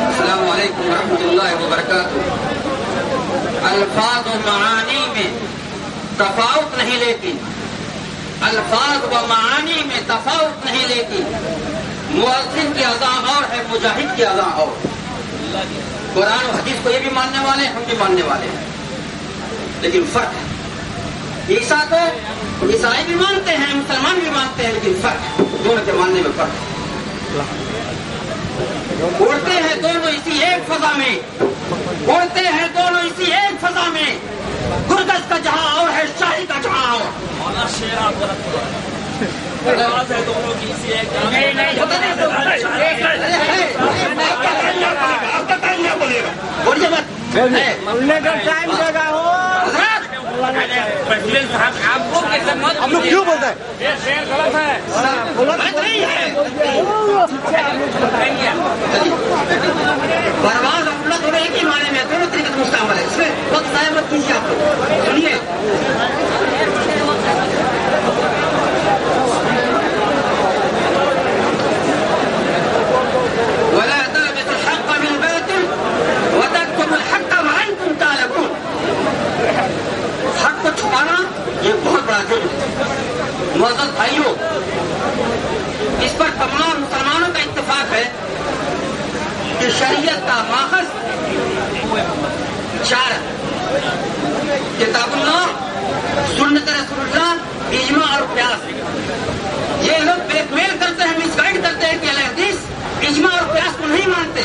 السلام علیکم ورحمۃ اللہ وبرکاتہ. الفاظ و معانی میں تفاوت نہیں لیتی، الفاظ و معانی میں تفاوت نہیں لیتی. مؤذن کی اذان اور ہے، مجاہد کی اذان اور. قرآن و حدیث کو یہ بھی ماننے والے ہیں، ہم بھی ماننے والے ہیں، لیکن فرق ہے. عیسیٰ کو عیسائی بھی مانتے ہیں، مسلمان بھی مانتے ہیں، لیکن فرق ہے، دونوں کے ماننے میں فرق ہے. اڑتے ہیں دونوں اسی ایک فضا میں، اڑتے ہیں دونوں اسی ایک فضا میں. گرگس کا جہاں اور ہے، شاہی کا جہاں اور. ہم لوگ کیوں بولتے ہیں؟ پرواز اپنا دونوں ایک ہی معنی میں، دونوں طریقے سے مستعمل ہے. اس میں وقت ضائع مت کیجیے. آپ لوگ سنیے. ولا تلبسوا الحق بالباطل وتكتموا الحق وانتم تعلمون. حق کو چھپانا یہ بہت بڑا جرم ہے. معزز بھائیوں، اس پر تمام مسلمانوں کا اتفاق ہے کہ شریعت کا ماخذ چار ہے: کتاب اللہ، سنت رسول اللہ، اجماع اور قیاس. یہ لوگ بلیک میل کرتے ہیں، مس گائڈ کرتے ہیں کہ اہل حدیث اجماع اور قیاس کو نہیں مانتے.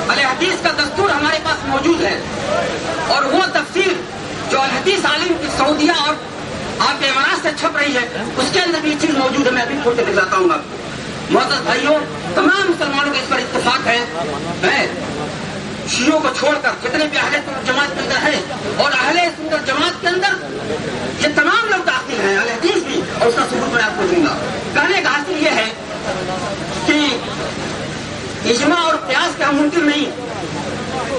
اہل حدیث کا دستور ہمارے پاس موجود ہے، اور وہ تفسیر جو اہل حدیث عالم کی سعودیہ اور آپ کے امارات سے چھپ رہی ہے، اس کے اندر بھی یہ چیز موجود ہے. میں ابھی کھول کے دکھاتا ہوں آپ کو. معزز بھائیوں، تمام مسلمانوں کا اس پر اتفاق ہے. شیعوں کو چھوڑ کر جتنے بھی اہل سنت جماعت کے اندر ہیں، اور اہل سنت جماعت کے اندر یہ تمام لوگ داخل ہیں، اہل حدیث بھی، اور اس کا ثبوت میں آپ کو دوں گا. کہنے کا حاصل یہ ہے کہ اجماع اور قیاس کا ممکن نہیں.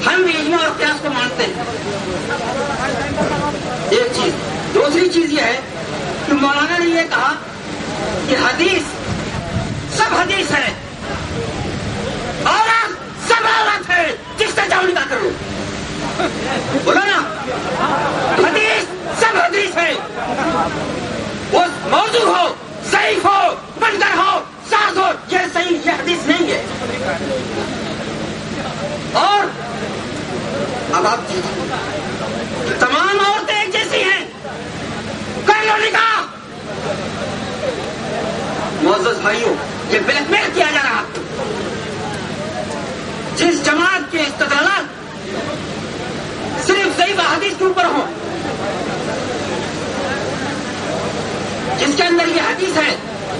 ہم بھی اجماع اور قیاس کو مانتے ہیں. ایک چیز. دوسری چیز یہ ہے کہ مولانا نے یہ کہا کہ حدیث سب حدیث ہے، عورت سب عورت ہے، جس سے جاؤ نکاح کر لو. بولو نا، حدیث سب حدیث ہے. وہ موضوع ہو، ضعیف ہو، بنگر ہو، ساز ہو، یہ صحیح، یہ حدیث نہیں ہے. اور اب آپ تمام عورتیں ایک جیسی ہیں، کر لو نکاح. معزز بھائیوں، یہ بلیک میل کیا جا رہا. جس جماعت کے استدلالات صرف ضعیف حدیث کے اوپر ہوں، جس کے اندر یہ حدیث ہے،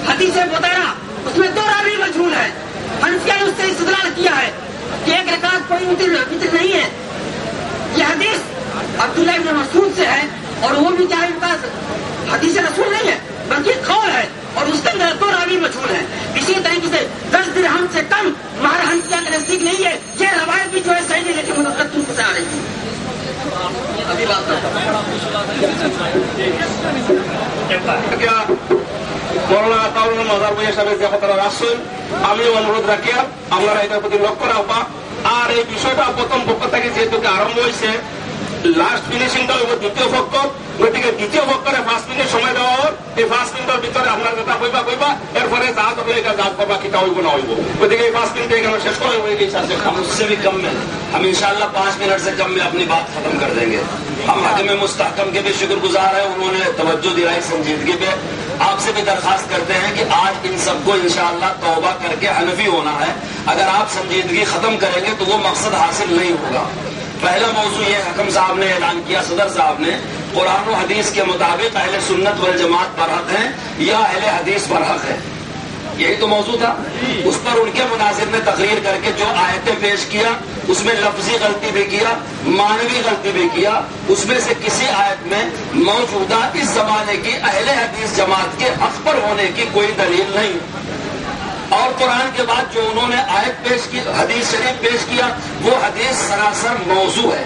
حدیث مطہرہ، اس میں 2 راوی مجہول ہے. حنفیہ نے اس سے استدلال کیا ہے کہ ایک رکعت کوئی وتر نہیں ہے. یہ حدیث عبداللہ ابن مسعود سے ہے، اور وہ بھی کیا ہے، ان کا حدیث رسول نہیں ہے بلکہ قول ہے، اور اس کے اندر 2 راوی مجہول ہیں. اسی طریقے سے 10 درہم سے کم مہر حنفیہ کے نزدیک نہیں ہے. یہ روایت بھی جو ہے صحیح نہیں، لیکن مدت سے آ رہی ہے. ابھی بات کرتا ہوں. মৌলানা আতাউর মাজার বইয়ের সাহেব যে কথাটা আসছেন, আমি অনুরোধ রাখি আপনারা এটার প্রতি লক্ষ্য রাখবা. আর এই বিষয়টা প্রথম পক্ষ থেকে যেহেতু আরম্ভ হয়েছে, লাস্ট ফিনিশিংটা হইব দ্বিতীয় পক্ষ. গতিকে দ্বিতীয় পক্ষরে 5 মিনিট সময় দেওয়া হোক. এই 5 মিনিটের ভিতরে আপনার কথা কইবা, এরপরে যা করলে এটা যা করবা কিটা হইব না হইব. গতিকে এই 5 মিনিটে এখানে শেষ করা হয়ে গেছে. ہم اس سے بھی کم میں، ہم انشاءاللہ 5 منٹ سے کم میں اپنی بات ختم کر دیں گے. ہم حاکم مستحکم کے بھی شکر گزار ہیں، انہوں نے توجہ دلائی سنجیدگی پہ. آپ سے بھی درخواست کرتے ہیں کہ آج ان سب کو انشاءاللہ توبہ کر کے حنفی ہونا ہے. اگر آپ سنجیدگی ختم کریں گے تو وہ مقصد حاصل نہیں ہوگا. پہلا موضوع یہ حکم صاحب نے اعلان کیا، صدر صاحب نے، قرآن و حدیث کے مطابق اہل سنت والجماعت پر حق ہیں یا اہل حدیث پر حق ہے. یہی تو موضوع تھا. اس پر ان کے مناظر نے تقریر کر کے جو آیتیں پیش کیا، اس میں لفظی غلطی بھی کیا، معنوی غلطی بھی کیا. اس میں سے کسی آیت میں موجودہ اس زمانے کی اہل حدیث جماعت کے حق پر ہونے کی کوئی دلیل نہیں. اور قرآن کے بعد جو انہوں نے آیت پیش کی، حدیث شریف پیش کیا، وہ حدیث سراسر موضوع ہے.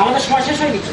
আমাদের সময় শেষ হয়ে গেছে।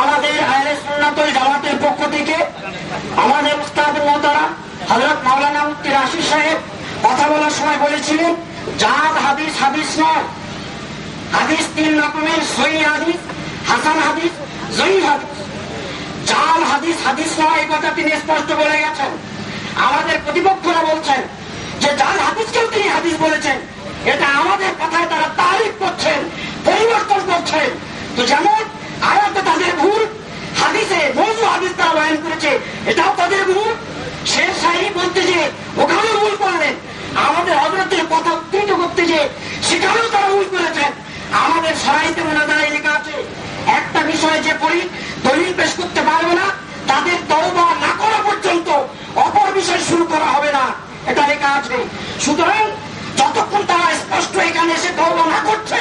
আমাদের আহলে সুন্নাত ওয়াল জামাতের পক্ষ থেকে আমাদের উস্তাদ মোহতারাম হযরত মাওলানা মুফতি রাশিদ সাহেব কথা বলার সময় বলেছিলেন, জাল হাদিস হাদিস নয়। হাদিস 3 রকমের, সহিহ হাদিস, হাসান হাদিস, জয়ীফ হাদিস। জাল হাদিস হাদিস নয়, এই কথা তিনি স্পষ্ট বলে গেছেন। আমাদের প্রতিপক্ষরা বলছেন যে জাল হাদিসকেও তিনি হাদিস বলেছেন। এটা আমাদের কথায় তারা তারিফ করছেন, পরিবর্তন করছেন। তো যেমন আয়াতে তাদের ভুল, হাদিসে মওযু হাদিস তারা বয়ান করেছে, এটাও তাদের ভুল। শের শায়রি বলতে যে ওখানেও ভুল করলেন, আমাদের হযরতের কথা উদ্ধৃত করতে যে সেখানেও তারা ভুল করেছেন। আমাদের শরাইতে মুনাজারায় লেখা আছে, একটা বিষয়ে যে পড়ি দলিল পেশ করতে পারবে না তাদের তওবা না করা পর্যন্ত অপর বিষয় শুরু করা হবে না, এটা লেখা আছে। সুতরাং যতক্ষণ তারা স্পষ্ট এখানে এসে তওবা না করছে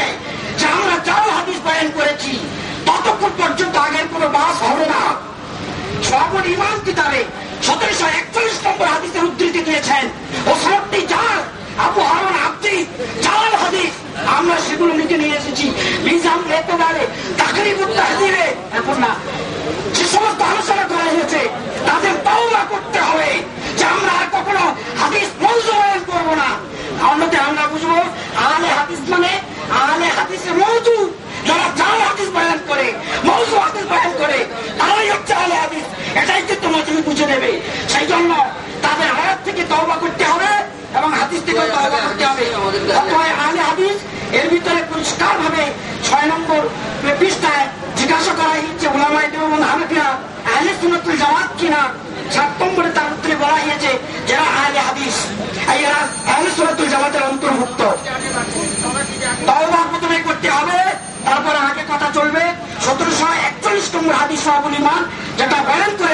যে আমরা জাল হাদিস বয়ান করেছি, ততক্ষণ পর্যন্ত আগের কোনো বাস হবে না। সবুল ইমান কিতাবে 1741 নম্বর হাদিসের উদ্ধৃতি দিয়েছেন, ও সবটি জাল, আবু হারুন আব্দি জাল হাদিস। আমরা সেগুলো লিখে নিয়ে এসেছি মিজান লেতেদারে তাকরিবুত তাহদিরে। এখন না, যে সমস্ত আলোচনা করা হয়েছে তাদের তওবা করতে হবে যে আমরা আর কখনো হাদিস মওযু বয়ান করবো না। অন্যথায় আমরা বুঝবো আহলে হাদিস মানে আহলে হাদিসে মওযু। যারা জাল হাদিস বয়ান করে, মওযু হাদিস বয়ান করে, তারাই হচ্ছে আহলে হাদিস। এটাই কিন্তু তুমি বুঝে নেবে। সেই জন্য তাদের আয়াত থেকে তওবা করতে হবে এবং হাদিস থেকে তওবা করতে হবে। আহলে হাদিস এর ভিতরে পরিষ্কার ভাবে 6 নম্বর পৃষ্ঠায় জিজ্ঞাসা করা হয়েছে উলামায়ে দেওবন্দ হানাফিরা আহলে সুন্নাত ওয়াল জামাত কিনা। 7 নম্বরে তার উত্তরে বলা হয়েছে যারা আহলে হাদিস, এরা আহলে সুন্নাত ওয়াল জামাতের অন্তর্ভুক্ত। তওবা প্রথমে করতে হবে, তারপরে আগে কথা চলবে। 1741 নম্বর হাদিস সহিহুল ঈমান যেটা বয়ান করে